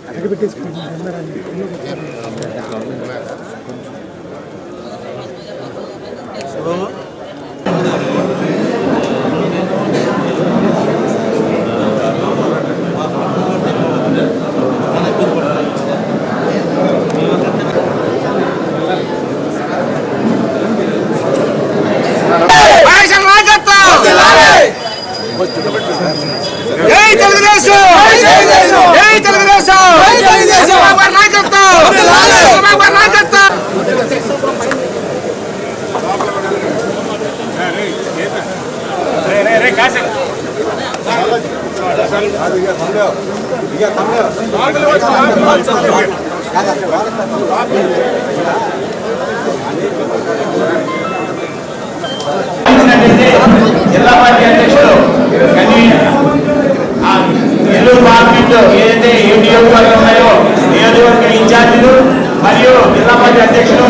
అక్కడ పెట్టేసుకుంటాను. జిల్లా పార్టీ అధ్యక్షుడు నెల్లూరు మార్కెట్ ఏదైతే ఏ నియోజకవర్గం ఉన్నాయో నియోజకవర్గ ఇన్ఛార్జీలు మరియు జిల్లా పార్టీ అధ్యక్షులు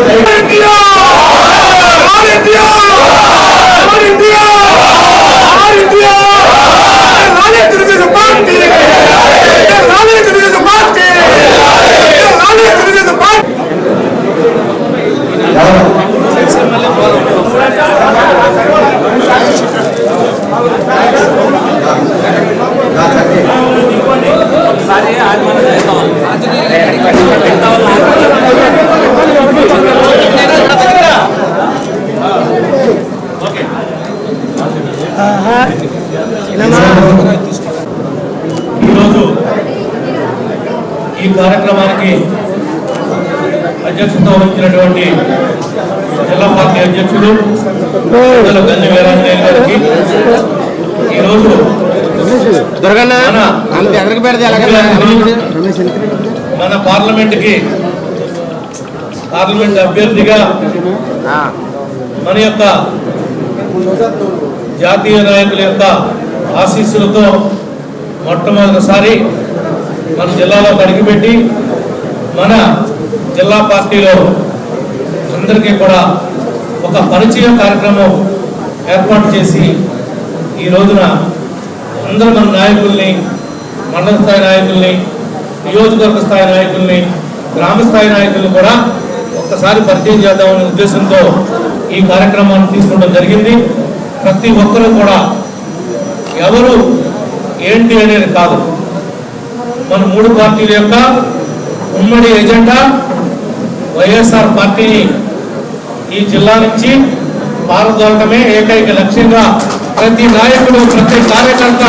ఈరోజు ఈ కార్యక్రమానికి అధ్యక్షత వహించినటువంటి జిల్లా పార్టీ అధ్యక్షుడు గంజ వీరాంజనేయ గారికి, ఈరోజు మన పార్లమెంట్ అభ్యర్థిగా మన యొక్క జాతీయ నాయకుల యొక్క ఆశీస్సులతో మొట్టమొదటిసారి మన జిల్లాలో అడుగుపెట్టి మన జిల్లా పార్టీలో అందరికీ కూడా ఒక పరిచయ కార్యక్రమం ఏర్పాటు చేసి ఈ రోజున అందరూ మన నాయకుల్ని, మండల స్థాయి నాయకుల్ని, నియోజకవర్గ స్థాయి నాయకుల్ని, గ్రామ స్థాయి నాయకుల్ని కూడా ఒక్కసారి పరిచయం చేద్దామనే ఉద్దేశంతో ఈ కార్యక్రమాన్ని తీసుకోవడం జరిగింది. ప్రతి ఒక్కరూ కూడా ఎవరు ఏంటి అనేది కాదు, మన మూడు పార్టీల యొక్క ఉమ్మడి ఎజెండా వైఎస్ఆర్ పార్టీని ఈ జిల్లా నుంచి పారదోలటమే ఏకైక లక్ష్యంగా ప్రతి నాయకుడు, ప్రతి కార్యకర్త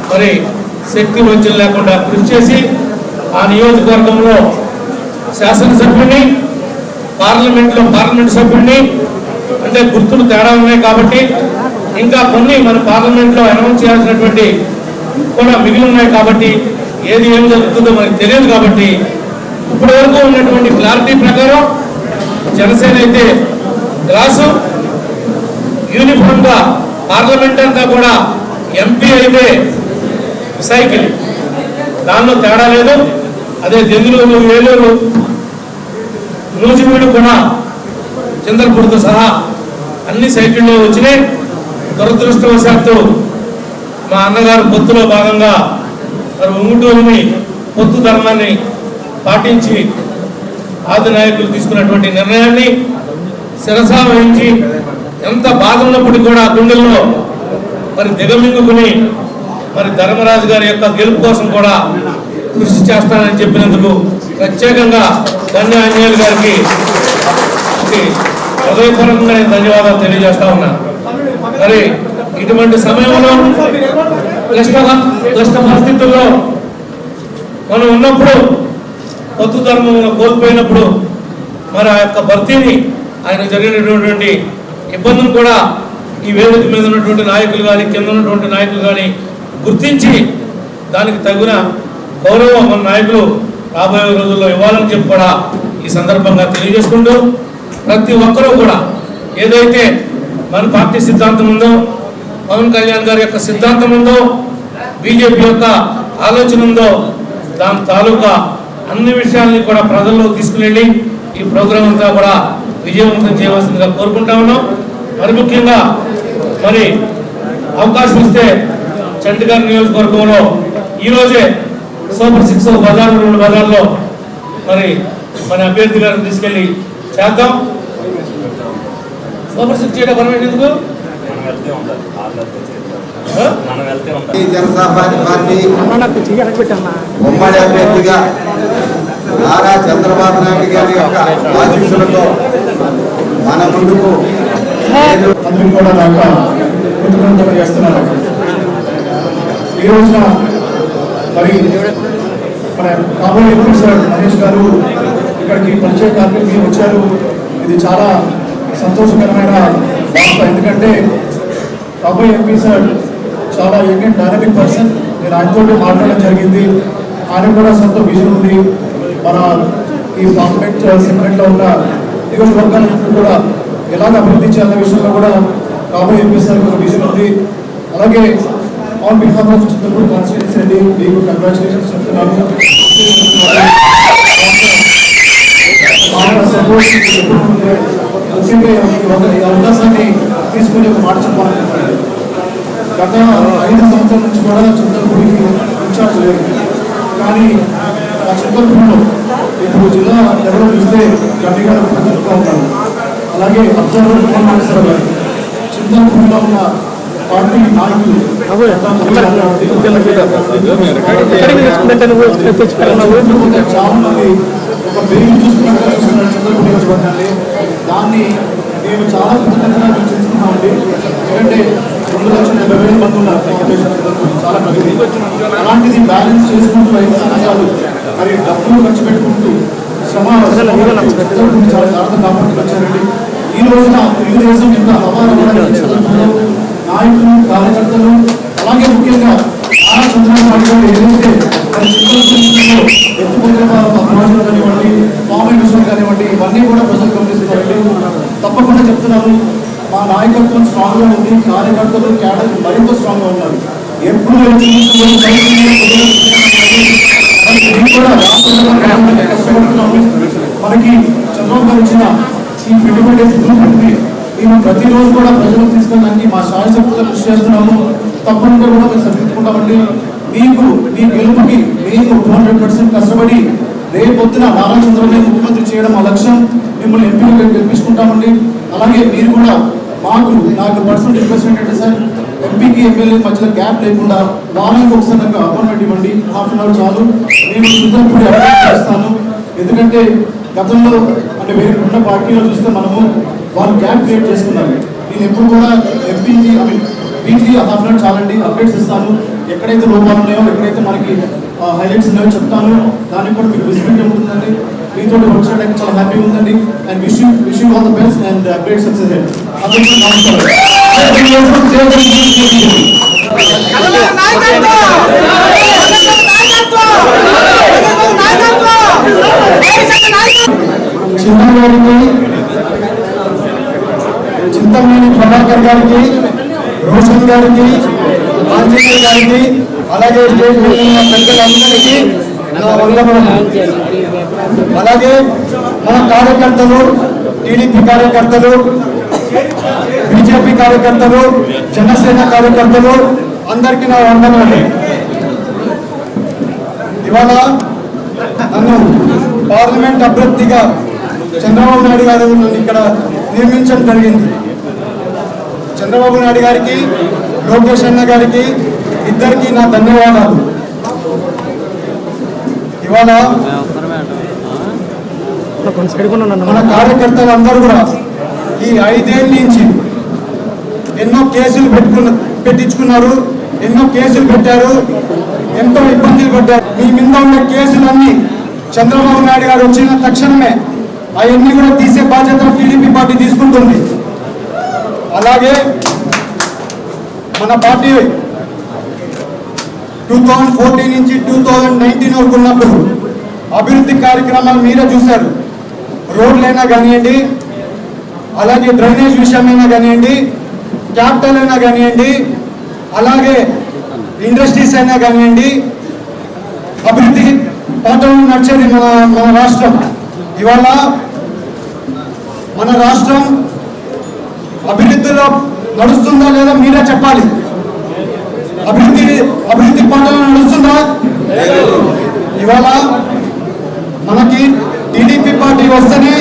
మరి శక్తి వంచన లేకుండా కృషి చేసి ఆ నియోజకవర్గంలో శాసనసభ్యుడిని, పార్లమెంట్ సభ్యుడిని, అంటే గుర్తులు తేడా ఉన్నాయి కాబట్టి ఇంకా కొన్ని మన పార్లమెంట్లో అనౌన్స్ చేయాల్సినటువంటి కూడా మిగిలి ఉన్నాయి కాబట్టి ఏది ఏం జరుగుతుందో మనకు తెలియదు. కాబట్టి ఇప్పటి వరకు ఉన్నటువంటి క్లారిటీ ప్రకారం జనసేన అయితే గ్లాసు, యూనిఫామ్గా పార్లమెంట్ అంతా కూడా ఎంపీ అయితే సైకిల్, దానిలో తేడా లేదు. అదే దెందులూరు, ఏలూరు, నూజివీడు కూడా చంద్రపూర్తో సహా అన్ని సైకిళ్ళు వచ్చినాయి. దురదృష్టవశాత్తు మా అన్నగారు పొత్తులో భాగంగా మరి ఉంగుటూరుని పొత్తు ధర్మాన్ని పాటించి ఆది నాయకులు తీసుకున్నటువంటి నిర్ణయాన్ని శిరసా వహించి ఎంత బాధ ఉన్నప్పటికీ కూడా గుండెల్లో మరి దిగమింగుకుని మరి ధర్మరాజు గారి యొక్క గెలుపు కోసం కూడా కృషి చేస్తానని చెప్పినందుకు ప్రత్యేకంగా ధన్య ఆంజనేయులు గారికి హృదయపూర్వకంగా నేను ధన్యవాదాలు తెలియజేస్తా ఉన్నా. మరి ఇటువంటి సమయంలో క్లిష్ట పరిస్థితుల్లో మనం ఉన్నప్పుడు, పొత్తు ధర్మం కోల్పోయినప్పుడు మరి ఆ యొక్క భర్తీని, ఆయన జరిగినటువంటి ఇబ్బందులు కూడా ఈ వేదిక మీద ఉన్నటువంటి నాయకులు కానీ, కింద ఉన్నటువంటి నాయకులు కానీ గుర్తించి దానికి తగిన గౌరవం మన నాయకులు రాబోయే రోజుల్లో ఇవ్వాలని చెప్పి కూడా ఈ సందర్భంగా తెలియజేసుకుంటూ, ప్రతి ఒక్కరూ కూడా ఏదైతే మన పార్టీ సిద్ధాంతం ఉందో, పవన్ కళ్యాణ్ గారి యొక్క సిద్ధాంతం ఉందో, బీజేపీ యొక్క ఆలోచన ఉందో, దాని తాలూకా అన్ని విషయాల్ని కూడా ప్రజల్లో తీసుకువెళ్ళి ఈ ప్రోగ్రాం అంతా కూడా విజయవంతం చేయవలసిందిగా కోరుకుంటా ఉన్నాం. మరి ముఖ్యంగా మరి అవకాశం ఇస్తే చండీగఢ్ నియోజకవర్గంలో ఈరోజే సూపర్ 6 బజార్ 2 బజార్లో మరి మన అభ్యర్థి గారిని తీసుకెళ్ళి చేద్దాం. సూపర్ 6 చేయడం పర్మిషన్ ఎందుకు? జనతా పార్టీ ఉమ్మడి అభ్యర్థిగా నారా చంద్రబాబు నాయుడు గారి యొక్క ఆశీస్సులతో మన ముందుకు అందరూ కూడా నాకు కృతజ్ఞతలు చేస్తున్నాను. ఈ రోజున మరి మన కాబోయే ఎంపీ సార్ మహేష్ గారు ఇక్కడికి పరిచయ కార్యక్రమం వచ్చారు. ఇది చాలా సంతోషకరమైన వార్త. ఎందుకంటే కాబోయే ఎంపీ సార్ చాలా యంగ్ అండ్ డైనమిక్ పర్సన్. నేను ఆయనతో మాట్లాడడం జరిగింది. ఆయన కూడా సొంత విజన్ ఉంది. మన ఈ పార్లమెంట్ సెగ్మెంట్లో ఉన్న నియోజకవర్గాలను కూడా ఎలాగ అభివృద్ధి చేయాలనే విషయంలో కూడా కాబోయే ఎంపీ సార్ ఒక విజన్ ఉంది. అలాగే ఆన్ బిహాఫ్ ఆఫ్ చింతపూర్ కాన్స్టిట్యూన్సీ అండి మీకు కంగ్రాచులేషన్స్ చెప్తున్నాను. ముఖ్యంగా ఈ అవకాశాన్ని తీసుకుని ఒక మాట చెప్పాలనుకుంటున్నాను. గత 5 సంవత్సరాల నుంచి కూడా చింతపూడికి ఇన్ఛార్జ్ లేదు. కానీ ఆ చింతపూడిలో ఇప్పుడు జిల్లా లెవెల్లో చూస్తే గట్టిగా ప్రతిగా ఉంటారు. అలాగే అబ్జర్వర్ మహేశ్వర గారు చింతపూడిలో ఉన్న పార్టీ నాయకులు చాలా మంది ఒక పేరు చూసుకున్నట్టుగా చూస్తున్నారు చంద్రపూడి నియోజకవర్గాన్ని. దాన్ని మేము చాలా కృతజ్ఞతగా చేసుకున్నామండి. ఎందుకంటే 2,70,000 మంది ఉన్నారు చాలా ప్రగతి. అలాంటిది బ్యాలెన్స్ చేసుకుంటూ 5 సంవత్సరాలు మరి డబ్బులు ఖర్చు పెట్టుకుంటూ శ్రమ చాలా జాగ్రత్త కాపాడుతూ వచ్చారండి. ఈ రోజున తెలుగుదేశం ఎంత నాయకులు కార్యకర్తలు అలాగే ముఖ్యంగా నారా చంద్రబాబు నాయుడు గారు ఏదైతే ఎత్తుపోతే అభివృద్ధులు కానివ్వండి, పామెంట్ విషయం కానివ్వండి, ఇవన్నీ కూడా ప్రజలు గమనిస్తున్నారండి. తప్పకుండా చెప్తున్నాను, మా నాయకత్వం స్ట్రాంగ్గా ఉంది. కార్యకర్తలు క్యాడర్ మరింత స్ట్రాంగ్గా ఉన్నారు. ఎప్పుడు మనకి చంద్రబాబు గారు ఇచ్చిన ఈ ఇండిపెండెన్స్ గ్రూప్ మేము ప్రతిరోజు కూడా ప్రజలకు తీసుకెళ్ళడానికి మా శాయశక్తిగా కృషి చేస్తున్నాము. తప్పకుండా కూడా మేము సరిదిద్దుకుంటామండి. మీకు మీ గెలుపుకి మేము 200% కష్టపడి రేపొద్దున నారా చంద్రబాబు ముఖ్యమంత్రి చేయడం మా లక్ష్యం. మిమ్మల్ని ఎంపీగా గెలిపించుకుంటామండి. అలాగే మీరు కూడా నాకు పర్సనల్ రిక్వెస్ట్ ఏంటంటే సార్, ఎంపీకి ఎమ్మెల్యే మధ్యలో గ్యాప్ లేకుండా వారానికి ఒకసారి నాకు అపాయింట్మెంట్ ఇవ్వండి. ½ అవర్ చాలు. నేను సిద్ధంపూడి అపాయింట్ చేస్తాను. ఎందుకంటే గతంలో అంటే వేరే ఉన్న పార్టీలో చూస్తే మనము వాళ్ళు గ్యాప్ క్రియేట్ చేసుకున్నారు. నేను ఎప్పుడు కూడా ఎంపీకి వీక్లీ ½ అవర్ చాలండి అప్డేట్స్ ఇస్తాను. ఎక్కడైతే లోపాలు ఉన్నాయో, ఎక్కడైతే మనకి హైలైట్స్ ఉన్నాయో చెప్తాను. దానికి కూడా మీకు విజిబిలిటీ ఉంటుందండి. మీతో వర్క్ చేయడానికి చాలా హ్యాపీగా ఉందండి. And wish you all the best and great success అండి. అందరికీ నమస్కారం. చిన్నగారికి, చింతమనేని ప్రభాకర్ గారికి, రోషన్ గారికి, ఆంజనేయ గారికి, అలాగే స్టేజ్ మీద ఉన్న పెద్దలందరికీ నా వందనములు. అలాగే మన కార్యకర్తలు, టీడీపీ కార్యకర్తలు, బీజేపీ కార్యకర్తలు, జనసేన కార్యకర్తలు అందరికీ నా వందనములు. ఇవాళ నన్ను పార్లమెంట్ అభ్యర్థిగా చంద్రబాబు నాయుడు గారు నన్ను ఇక్కడ నియమించడం జరిగింది. చంద్రబాబు నాయుడు గారికి, లోకేష్ అన్న గారికి ఇద్దరికి నా ధన్యవాదాలు. ఇవాళ మన కార్యకర్తలు అందరూ కూడా ఈ 5 ఏళ్ళ నుంచి ఎన్నో కేసులు పెట్టించుకున్నారు, ఎన్నో కేసులు పెట్టారు, ఎంతో ఇబ్బందులు పడ్డారు. మీ మీద ఉన్న కేసులన్నీ చంద్రబాబు నాయుడు గారు వచ్చిన తక్షణమే అవన్నీ కూడా తీసే బాధ్యత టీడీపీ పార్టీ తీసుకుంటుంది. అలాగే మన పార్టీ 2014 నుంచి 2019 వరకు ఉన్నప్పుడు అభివృద్ధి కార్యక్రమాలు మీరే చూశారు. రోడ్లైనా కానివ్వండి, అలాగే డ్రైనేజ్ విషయమైనా కానివ్వండి, క్యాపిటల్ అయినా కానివ్వండి, అలాగే ఇండస్ట్రీస్ అయినా కానివ్వండి, అభివృద్ధి పాటలు నడిచేది మన రాష్ట్రం. ఇవాళ మన రాష్ట్రం అభివృద్ధిలో నడుస్తుందా లేదా మీరే చెప్పాలి. అభివృద్ధి పాటలు నడుస్తుందా? ఇవాళ మనకి టీడీపీ పార్టీ వస్తేనే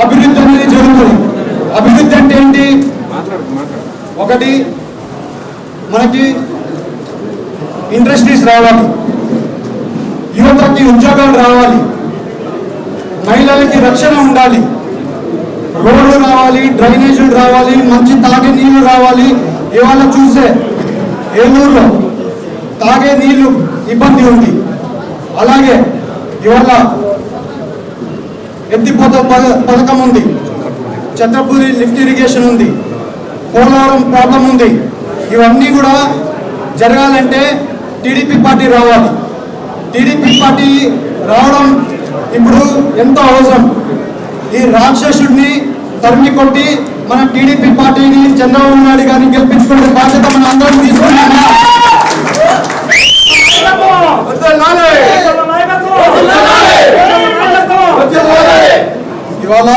అభివృద్ధి అనేది జరుగుతుంది. అభివృద్ధి అంటే ఏంటి? ఒకటి, మనకి ఇండస్ట్రీస్ రావాలి, యువతకి ఉద్యోగాలు రావాలి, మహిళలకి రక్షణ ఉండాలి, రోడ్లు రావాలి, డ్రైనేజీలు రావాలి, మంచి తాగే నీళ్లు రావాలి. ఇవాళ చూస్తే ఏలూరులో తాగే నీళ్లు ఇబ్బంది ఉంది. అలాగే ఇవాళ ఎత్తిపోత పథకం ఉంది, ఛత్రపూరి లిఫ్ట్ ఇరిగేషన్ ఉంది, పోలవరం ప్రాబ్లం ఉంది. ఇవన్నీ కూడా జరగాలంటే టీడీపీ పార్టీ రావాలి. టీడీపీ పార్టీ రావడం ఇప్పుడు ఎంతో అవసరం. ఈ రాక్షసుడిని తరిమి కొట్టి మన టీడీపీ పార్టీని చంద్రబాబు నాయుడు గారిని గెలిపించుకునే బాధ్యత మన అందరం తీసుకున్నామా? ఇవాళ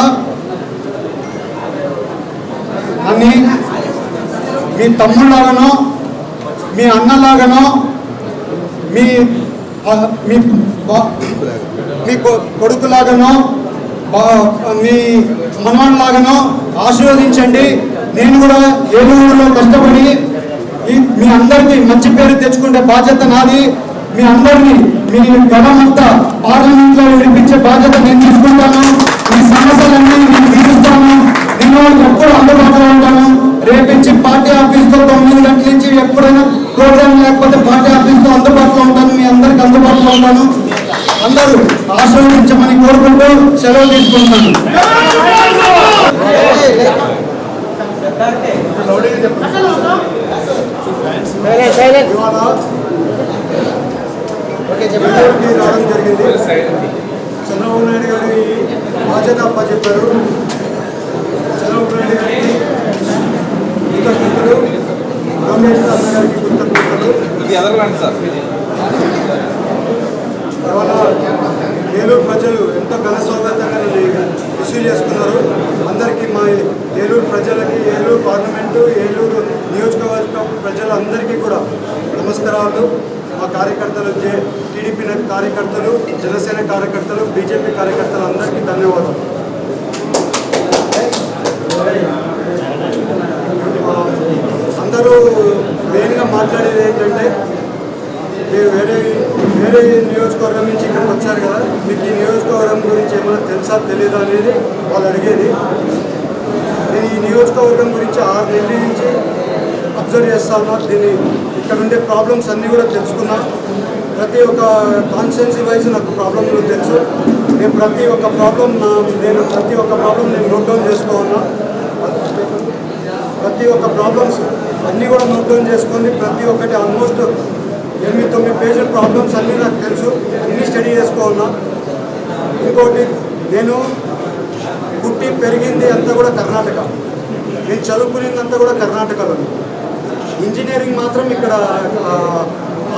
అన్ని మీ తమ్ముళ్ళలాగానో మీ అన్నలాగానో మీ కొడుకులాగానో మీ మనవాళ్ళలాగానో ఆశీర్వదించండి. నేను కూడా ఏలూరులో కష్టపడి మీ అందరికీ మంచి పేరు తెచ్చుకునే బాధ్యత నాది. మీ అందరినీ మీ గడమంతా పార్లమెంట్ లో వినిపించే బాధ్యత నేను తీసుకుంటాను. మీ సమస్యలన్నీ నేను తీరుస్తాను. నేను ఎప్పుడు అందుబాటులో ఉంటాను. రేపించి పార్టీ ఆఫీస్ తో 9 గంటల నుంచి ఎప్పుడైనా ప్రోగ్రామ్ లేకపోతే పార్టీ ఆఫీస్ తో అందుబాటులో ఉంటాను. మీ అందరికి అందుబాటులో ఉంటాను. అందరూ ఆశీర్వదించమని కోరుకుంటూ సెలవు తీసుకుంటాను. రావడం జరిగింది. చంద్రబాబు నాయుడు గారి బాధ్యత అప్పచెప్పారు. చంద్రబాబు నాయుడు గారికి కృతజ్ఞతలు, రమేష్ అన్న గారికి కృతజ్ఞతలు. ఇవాళ ఏలూరు ప్రజలు ఎంతో ఘన స్వాగతంగా రిసీవ్ చేసుకున్నారు. అందరికీ మా ఏలూరు ప్రజలకి, ఏలూరు పార్లమెంటు, ఏలూరు నియోజకవర్గ ప్రజలందరికీ కూడా నమస్కారాలు. మా కార్యకర్తలు, టీడీపీ కార్యకర్తలు, జనసేన కార్యకర్తలు, బీజేపీ కార్యకర్తలు అందరికీ ధన్యవాదాలు. అందరూ మెయిన్గా మాట్లాడేది ఏంటంటే, మీరు వేరే నియోజకవర్గం నుంచి ఇక్కడికి వచ్చారు కదా, మీకు ఈ నియోజకవర్గం గురించి ఏమైనా తెలుసా తెలీదా అనేది వాళ్ళు అడిగేది. నేను ఈ నియోజకవర్గం గురించి 6 నెలల నుంచి అబ్జర్వ్ చేస్తాను. దీన్ని ఇక్కడ ఉండే ప్రాబ్లమ్స్ అన్నీ కూడా తెలుసుకున్నా. ప్రతి ఒక్క కాన్స్టిట్యున్సీ వైజ్ నాకు ప్రాబ్లంలు తెలుసు. నేను ప్రతి ఒక్క ప్రాబ్లం నేను నోట్ డౌన్ చేసుకోవాలా. ప్రతి ఒక్క ప్రాబ్లమ్స్ అన్నీ కూడా నోట్ డౌన్ చేసుకొని ప్రతి ఒక్కటి ఆల్మోస్ట్ 8-9 పేజీల ప్రాబ్లమ్స్ అన్నీ నాకు తెలుసు. అన్నీ స్టడీ చేసుకోవాలా. ఇంకోటి, నేను పుట్టి పెరిగింది అంతా కూడా కర్ణాటక. నేను చదువుకునేదంతా కూడా కర్ణాటకలో. ఇంజనీరింగ్ మాత్రం ఇక్కడ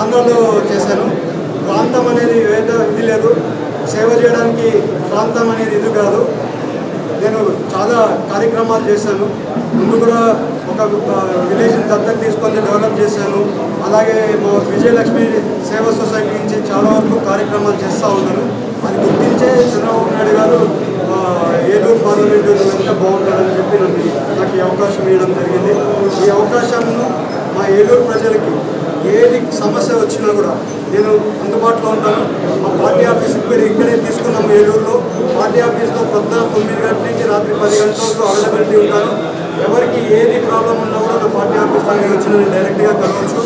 ఆంధ్రాలో చేశాను. ప్రాంతం అనేది ఇది లేదు, సేవ చేయడానికి ప్రాంతం అనేది ఇది కాదు. నేను చాలా కార్యక్రమాలు చేశాను. ముందు కూడా ఒక విలేజ్ని దత్తత తీసుకొని డెవలప్ చేశాను. అలాగే మా విజయలక్ష్మి సేవా సొసైటీ నుంచి చాలా వరకు కార్యక్రమాలు చేస్తూ ఉన్నాను. అది గుర్తించే చంద్రబాబు నాయుడు గారు ఏలూరు పార్లమెంటు ఎంత బాగుంటుందని చెప్పి నాకు ఈ అవకాశం ఇవ్వడం జరిగింది. ఈ అవకాశాలను మా ఏలూరు ప్రజలకి ఏది సమస్య వచ్చినా కూడా నేను అందుబాటులో ఉంటాను. మా పార్టీ ఆఫీస్ ఇక్కడే తీసుకున్నాము ఏలూరులో. పార్టీ ఆఫీస్లో పొద్దున 9 గంటల నుంచి రాత్రి 10 గంటల వరకు అవైలబిలిటీ ఉంటాను. ఎవరికి ఏది ప్రాబ్లం ఉన్నా కూడా నా పార్టీ ఆఫీస్లో వచ్చి నేను డైరెక్ట్గా కలవచ్చు.